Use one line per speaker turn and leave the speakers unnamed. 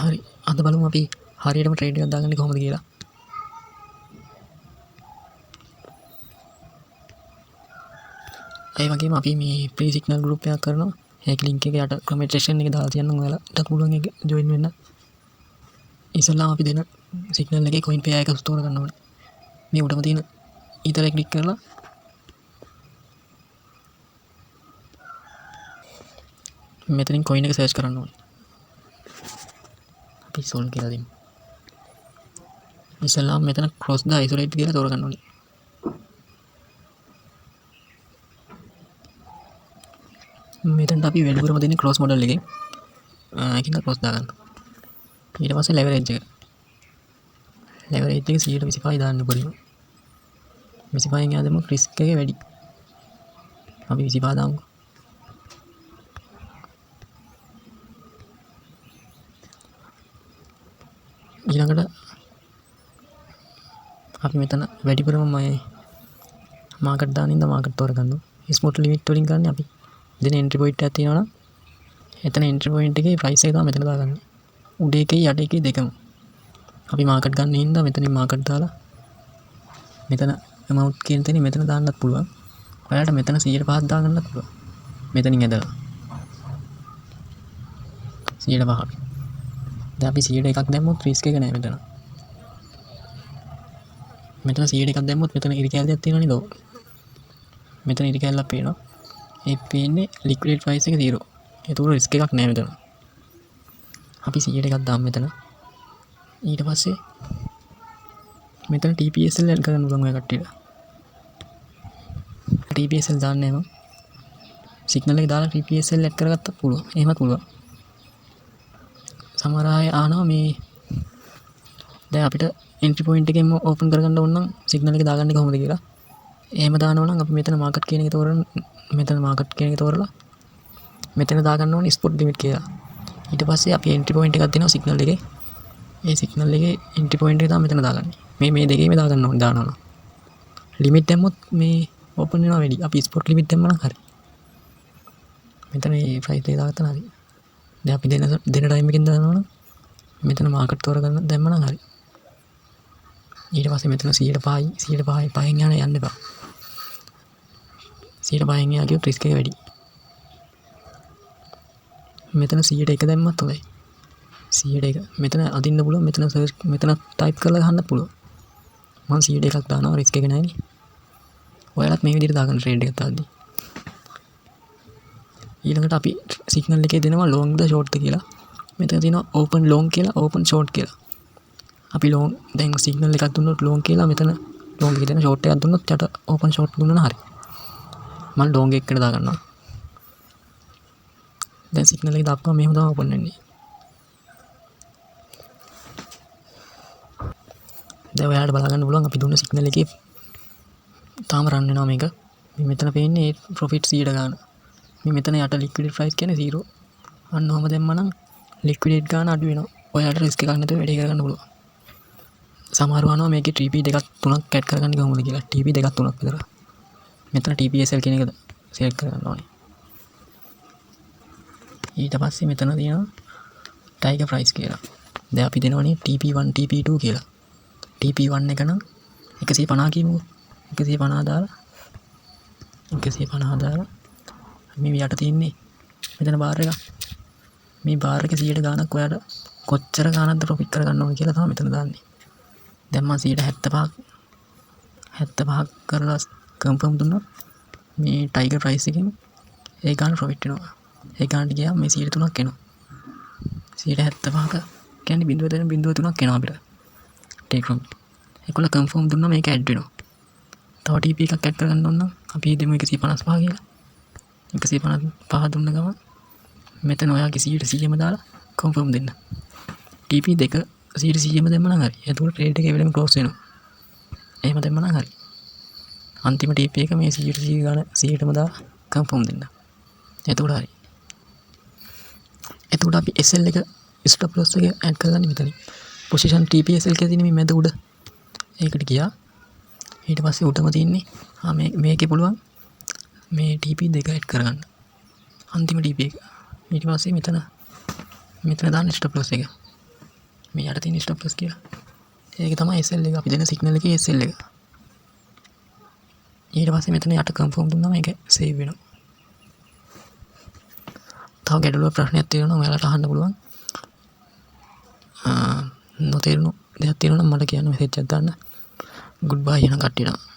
හරි අද බලමු අපි හරියටම ට්‍රේඩ් එකක් දාගන්නේ කොහොමද කියලා. ඒ වගේම අපි මේ ප්‍රී සිග්නල් ගෲප් එකක් කරනවා. ඒක ලින්ක් එක යට කමෙන්ට් සෙක්ෂන් එකේ දාලා තියන්නම් ඔයාලට පුළුවන් ඒක ජොයින් වෙන්න. ඉතින්ලා අපි දෙන සිග්නල් එකේ coin pair එක ස්ටෝර් කරන්න ඕනේ. මේ උඩම තියෙන ඊතර එක ක්ලික් කරලා මෙතනින් coin එක සර්ච් කරන්න ඕනේ. අපි solve කියලා දෙමු. ඉතින්ලා මෙතන cross the isolate කියලා තෝරගන්න ඕනේ. මෙතනට අපි වැඩිපුරම දෙන්නේ cross model එකේ. ඒකින්ද cross දාගන්න. ඊට පස්සේ leverage එක. leverage එක 125 දාන්න උඩින්. 25 න් යද්දිම risk එක වැඩි. අපි 25 දාමු. ඊළඟට අපි මෙතන වැඩිපුරම මේ මාකට් දාන ඉඳ මාකට් තෝරගන්නවා. ස්පොට් ලිමිට් වලින් ගන්න අපි දෙන එන්ට්‍රි පොයින්ට් එකක් තියෙනවා නම් එතන එන්ට්‍රි පොයින්ට් එකේ ප්‍රයිස් එක තමයි මෙතන දාගන්නේ. උඩ එකේ යට එකේ දෙකම. අපි මාකට් ගන්න හින්දා මෙතනින් මාකට් දාලා මෙතන amount කියන තැනින් මෙතන දාන්නත් පුළුවන්. ඔයාලට මෙතන 105ක් දාගන්නත් පුළුවන්. මෙතනින් ඇදලා 105ක්. දැන් අපි 101ක් දැම්මොත් රිස්ක් එක නෑ මෙතන. මෙතන 101ක් දැම්මොත් මෙතන ඉරි කැලයක් තියෙනවා නේද? මෙතන ඉරි කැලක් පේනවා. ඒ පේන්නේ liquidate price එක 0. ඒක රිස්ක් එකක් නෑ මෙතන. අපි 101ක් දාමු මෙතන. ඊට පස්සේ මෙතන TPSL ඇඩ් කරන්න පුළුවන් ඔය කට්ටියට. TPSL දාන්නේ මම. සිග්නල් එක දාලා TPSL ඇඩ් කරගත්තත් පුළුවන්. එහෙමත් පුළුවන්. සමහර අය ආනවා මේ දැන් අපිට එන්ට්‍රි පොයින්ට් එකෙන්ම ඕපන් කරගන්න ඕන නම් සිග්නල් එක දාගන්නේ කොහොමද කියලා. එහෙම දානවා නම් අපි මෙතන මාකට් කියන එක තෝරන මෙතන මාකට් කියන එක තෝරලා මෙතන දාගන්න ඕනේ ස්පොට් ලිමිට් කියලා. ඊට පස්සේ අපි එන්ට්‍රි පොයින්ට් එකක් දෙනවා සිග්නල් එකේ. ඒ සිග්නල් එකේ එන්ට්‍රි පොයින්ට් එක තමයි මෙතන දාගන්නේ. මේ දෙකේම දාගන්න ඕනේ දානවා. ලිමිට් දැම්මොත් මේ ඕපන් වෙනවා වැඩි. අපි ස්පොට් ලිමිට් දැම්ම නම් හරි. මෙතන මේ ප්‍රයිස් එක දාගත්තා හරි. දැන් අපි දෙන ටයිම් එකෙන් දානවා නම් මෙතන මාකට් තෝරගන්න දැම්ම නම් හරි. ඊට පස්සේ මෙතන 105යි පහෙන් යන්න එපා. 105න් යා කියොත් රිස්ක් එක වැඩි. මෙතන 101 දැම්මත් හොඳයි. 101 මෙතන අදින්න පුළුවන්. මෙතන සර්ච් මෙතන ටයිප් කරලා ගහන්න පුළුවන්. මම 101ක් දානවා රිස්ක් එක නැහැ නේ. ඔයාලත් මේ විදිහට දාගන්න ට්‍රේඩ් එකක් දාද්දී. ඊළඟට අපි සිග්නල් එකේ දෙනවා long ද short ද කියලා. මෙතන තියෙනවා open long කියලා open short කියලා. අපි long දැන් සිග්නල් එකක් දුන්නොත් long කියලා මෙතන long එකේ දෙන short එකක් දුන්නොත් යට open short දුන්නා නම් හරි. මම long එකකට දාගන්නවා. දැන් සිග්නල් එක දාපුවම මෙහෙම තමයි open වෙන්නේ. දැන් ඔයාලට බලා ගන්න පුළුවන් අපි දුන්න සිග්නල් එකේ තාම රන් වෙනවා මේක. මේ මෙතන පේන්නේ profit 100 ගන්න. මේ මෙතන යට liquidate price කියන්නේ 0. අන්න ඔහම දැම්ම නම් liquidate ගන්න අඩු වෙනවා. ඔයාලට risk එකක් නැතුව වැඩේ කරගන්න පුළුවන්. සමහරව අහනවා මේකේ TP දෙකක් තුනක් ඇඩ් කරගන්නේ කොහොමද කියලා. TP දෙකක් තුනක් විතර. මෙතන TPSL කියන එක select කරගන්න ඕනේ. ඊට පස්සේ මෙතන තියෙනවා tiger price කියලා. දැන් අපි දෙනවනේ TP1 TP2 කියලා. TP1 එක නම් 150 කියමුකෝ. 150 දාලා මේ යට තියෙන්නේ මෙතන බාර් එක. මේ බාර් එකේ 100 ගාණක් ඔයාලා කොච්චර ගාණක්ද ප්‍රොෆිට් කරගන්න ඕන කියලා තමයි මෙතන දාන්නේ. දැන් මම 75ක් කරලා කන්ෆර්ම් දුන්නා. මේ ටයිගර් ප්‍රයිස් එකෙන් ඒ ගාණ ප්‍රොෆිට් වෙනවා. ඒ ගාණට ගියාම මේ 103ක් එනවා. 75ක කියන්නේ 0.03ක් එනවා අපිට. Take profit. ඒකල කන්ෆර්ම් දුන්නා මේක ඇඩ් වෙනවා. තව TP එකක් ඇඩ් කරගන්න ඕන නම් අපි දෙමු 155 කියලා. 155 දුන්න ගමන් මෙතන ඔයාගේ 100ම දාලා කන්ෆර්ම් දෙන්න. TP දෙක 100ම දැම්ම නම් හරි. එතකොට ට්‍රේඩ් එක වෙලෙම ක්ලෝස් වෙනවා. එහෙම දැම්ම නම් හරි. අන්තිම TP එක මේ 100 ගාන 100ටම දාලා කන්ෆර්ම් දෙන්න. එතකොට හරි. එතකොට අපි SL එක stop loss එක ඇඩ් කරගන්නේ මෙතන. position TPSL කියලා තියෙන මේ මැද උඩ. ඒකට ගියා. ඊට පස්සේ උඩම තියෙන්නේ මේකේ පුළුවන් මේ TP දෙක ඇඩ් කරගන්න. අන්තිම TP එක. ඊට පස්සේ මෙතන දාන්න stop loss එක. මේ යට තියෙන ස්ටොප් ලොස් කියලා. ඒක තමයි SL එක. අපි දෙන සිග්නල් එකේ SL එක. ඊට පස්සේ මෙතන යට කන්ෆර්ම් දුන්නාම ඒක සේව් වෙනවා. තව ගැටලුවක් ප්‍රශ්නයක් තියෙනවා නම් ඔයාලට අහන්න පුළුවන්. නොතේරුණු දෙයක් තියෙනවා නම් මට කියන්න මෙසේජ් එකක් දාන්න. ගුඩ් බයි යන කට්ටියට.